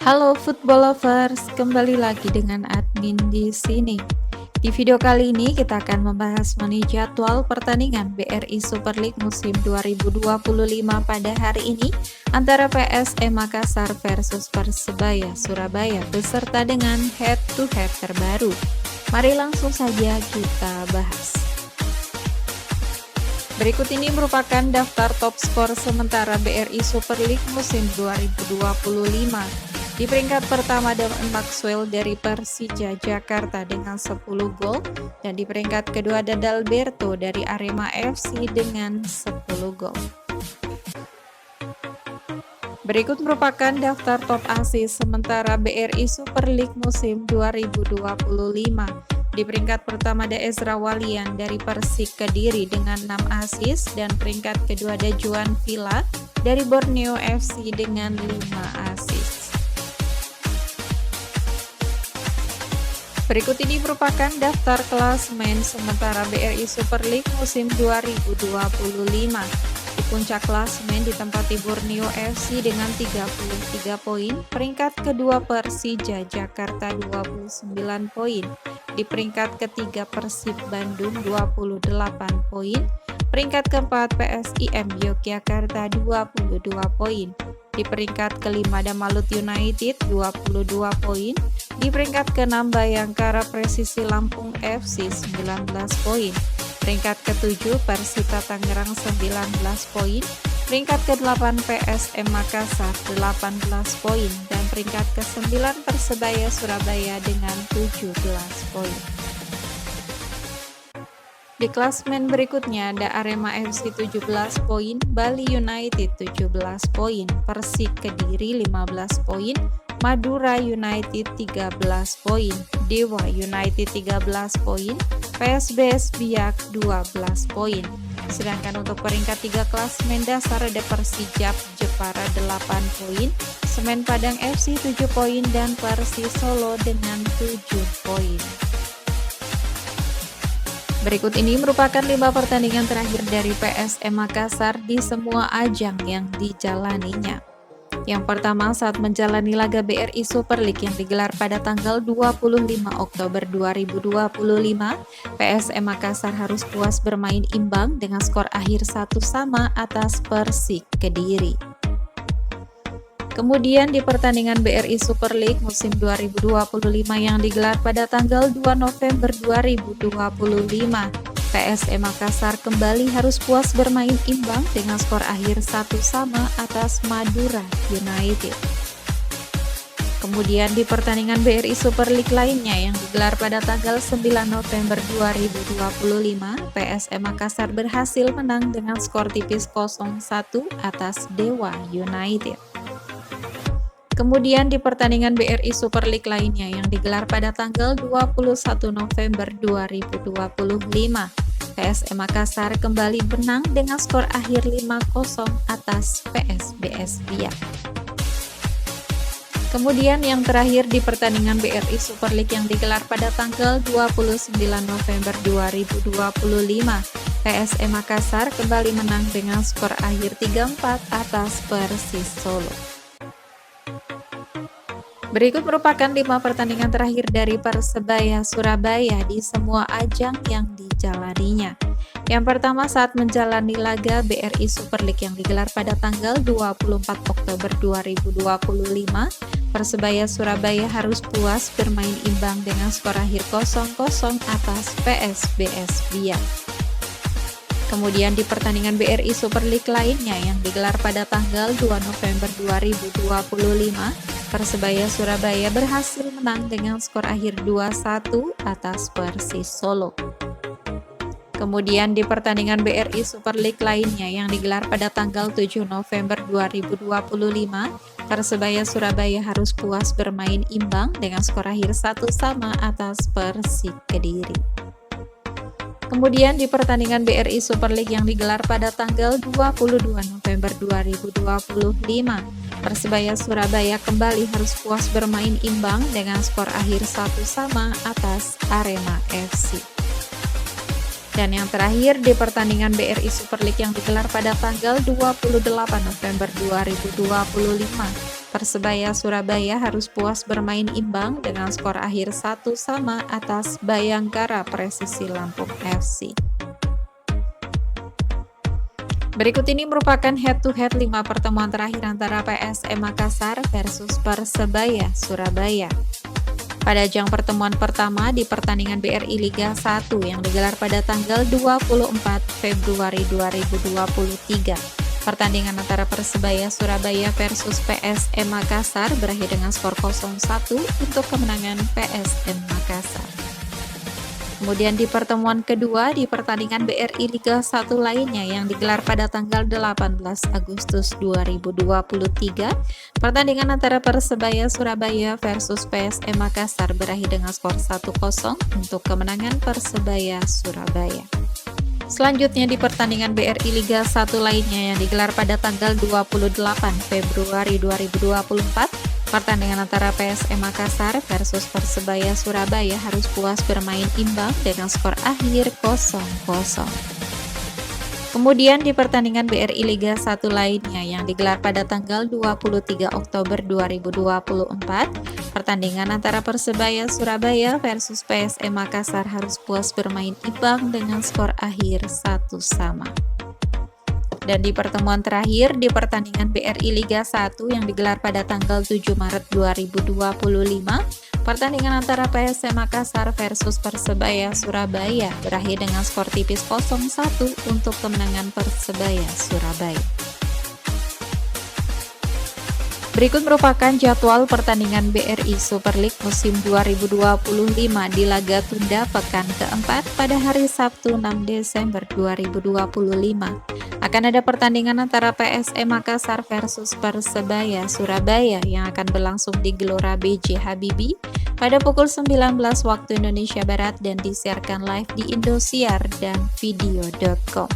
Halo football lovers, kembali lagi dengan admin di sini. Di video kali ini kita akan membahas mengenai jadwal pertandingan BRI Super League musim 2025 pada hari ini antara PSM Makassar versus Persebaya Surabaya beserta dengan head-to-head terbaru. Mari langsung saja kita bahas. Berikut ini merupakan daftar top skor sementara BRI Super League musim 2025. Di peringkat pertama ada Maxwell dari Persija Jakarta dengan 10 gol dan di peringkat kedua ada Dalberto dari Arema FC dengan 10 gol. Berikut merupakan daftar top assist sementara BRI Super League musim 2025. Di peringkat pertama ada Ezra Walian dari Persik Kediri dengan 6 assist dan peringkat kedua ada Juan Villa dari Borneo FC dengan 5 assist. Berikut ini merupakan daftar klasemen sementara BRI Super League musim 2025. Di puncak klasemen ditempati Borneo FC dengan 33 poin, peringkat kedua Persija Jakarta 29 poin, di peringkat ketiga Persib Bandung 28 poin, peringkat keempat PSIM Yogyakarta 22 poin, di peringkat kelima ada Malut United 22 poin, di peringkat keenam Bayangkara Presisi Lampung FC 19 poin, peringkat ketujuh Persita Tangerang 19 poin, peringkat ke-8 PSM Makassar 18 poin, dan peringkat ke-9 Persebaya Surabaya dengan 17 poin. Di klasmen berikutnya ada Arema FC 17 poin, Bali United 17 poin, Persik Kediri 15 poin, Madura United 13 poin, Dewa United 13 poin, PSBS Biak 12 poin. Sedangkan untuk peringkat 3 klasmen dasar ada Persijap Jepara 8 poin, Semen Padang FC 7 poin, dan Persis Solo dengan 7 poin. Berikut ini merupakan 5 pertandingan terakhir dari PSM Makassar di semua ajang yang dijalaninya. Yang pertama, saat menjalani laga BRI Super League yang digelar pada tanggal 25 Oktober 2025, PSM Makassar harus puas bermain imbang dengan skor akhir 1-1 atas Persik Kediri. Kemudian di pertandingan BRI Super League musim 2025 yang digelar pada tanggal 2 November 2025, PSM Makassar kembali harus puas bermain imbang dengan skor akhir 1-1 atas Madura United. Kemudian di pertandingan BRI Super League lainnya yang digelar pada tanggal 9 November 2025, PSM Makassar berhasil menang dengan skor tipis 0-1 atas Dewa United. Kemudian di pertandingan BRI Super League lainnya yang digelar pada tanggal 21 November 2025, PSM Makassar kembali menang dengan skor akhir 5-0 atas PSBS Biak. Kemudian yang terakhir di pertandingan BRI Super League yang digelar pada tanggal 29 November 2025, PSM Makassar kembali menang dengan skor akhir 3-4 atas Persis Solo. Berikut merupakan 5 pertandingan terakhir dari Persebaya Surabaya di semua ajang yang dijalaninya. Yang pertama, saat menjalani laga BRI Super League yang digelar pada tanggal 24 Oktober 2025, Persebaya Surabaya harus puas bermain imbang dengan skor akhir 0-0 atas PSBS Biak. Kemudian di pertandingan BRI Super League lainnya yang digelar pada tanggal 2 November 2025, Persebaya Surabaya berhasil menang dengan skor akhir 2-1 atas Persis Solo. Kemudian di pertandingan BRI Super League lainnya yang digelar pada tanggal 7 November 2025, Persebaya Surabaya harus puas bermain imbang dengan skor akhir 1-1 atas Persik Kediri. Kemudian di pertandingan BRI Super League yang digelar pada tanggal 22 November 2025, Persebaya Surabaya kembali harus puas bermain imbang dengan skor akhir 1-1 atas Arema FC. Dan yang terakhir di pertandingan BRI Super League yang digelar pada tanggal 28 November 2025, Persebaya Surabaya harus puas bermain imbang dengan skor akhir 1-1 atas Bayangkara Presisi Lampung FC. Berikut ini merupakan head-to-head 5 pertemuan terakhir antara PSM Makassar versus Persebaya Surabaya. Pada ajang pertemuan pertama di pertandingan BRI Liga 1 yang digelar pada tanggal 24 Februari 2023. Pertandingan antara Persebaya Surabaya versus PSM Makassar berakhir dengan skor 0-1 untuk kemenangan PSM Makassar. Kemudian di pertemuan kedua di pertandingan BRI Liga 1 lainnya yang digelar pada tanggal 18 Agustus 2023, pertandingan antara Persebaya Surabaya versus PSM Makassar berakhir dengan skor 1-0 untuk kemenangan Persebaya Surabaya. Selanjutnya di pertandingan BRI Liga 1 lainnya yang digelar pada tanggal 28 Februari 2024, pertandingan antara PSM Makassar versus Persebaya Surabaya harus puas bermain imbang dengan skor akhir 0-0. Kemudian di pertandingan BRI Liga 1 lainnya yang digelar pada tanggal 23 Oktober 2024, pertandingan antara Persebaya Surabaya versus PSM Makassar harus puas bermain imbang dengan skor akhir 1-1. Dan di pertemuan terakhir di pertandingan BRI Liga 1 yang digelar pada tanggal 7 Maret 2025, pertandingan antara PSM Makassar versus Persebaya Surabaya berakhir dengan skor tipis 0-1 untuk kemenangan Persebaya Surabaya. Berikut merupakan jadwal pertandingan BRI Super League musim 2025 di laga tunda pekan keempat pada hari Sabtu 6 Desember 2025. Akan ada pertandingan antara PSM Makassar versus Persebaya Surabaya yang akan berlangsung di Gelora B.J. Habibie pada pukul 19 waktu Indonesia Barat dan disiarkan live di Indosiar dan video.com.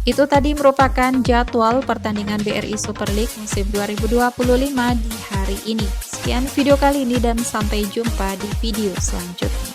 Itu tadi merupakan jadwal pertandingan BRI Super League musim 2025 di hari ini. Sekian video kali ini dan sampai jumpa di video selanjutnya.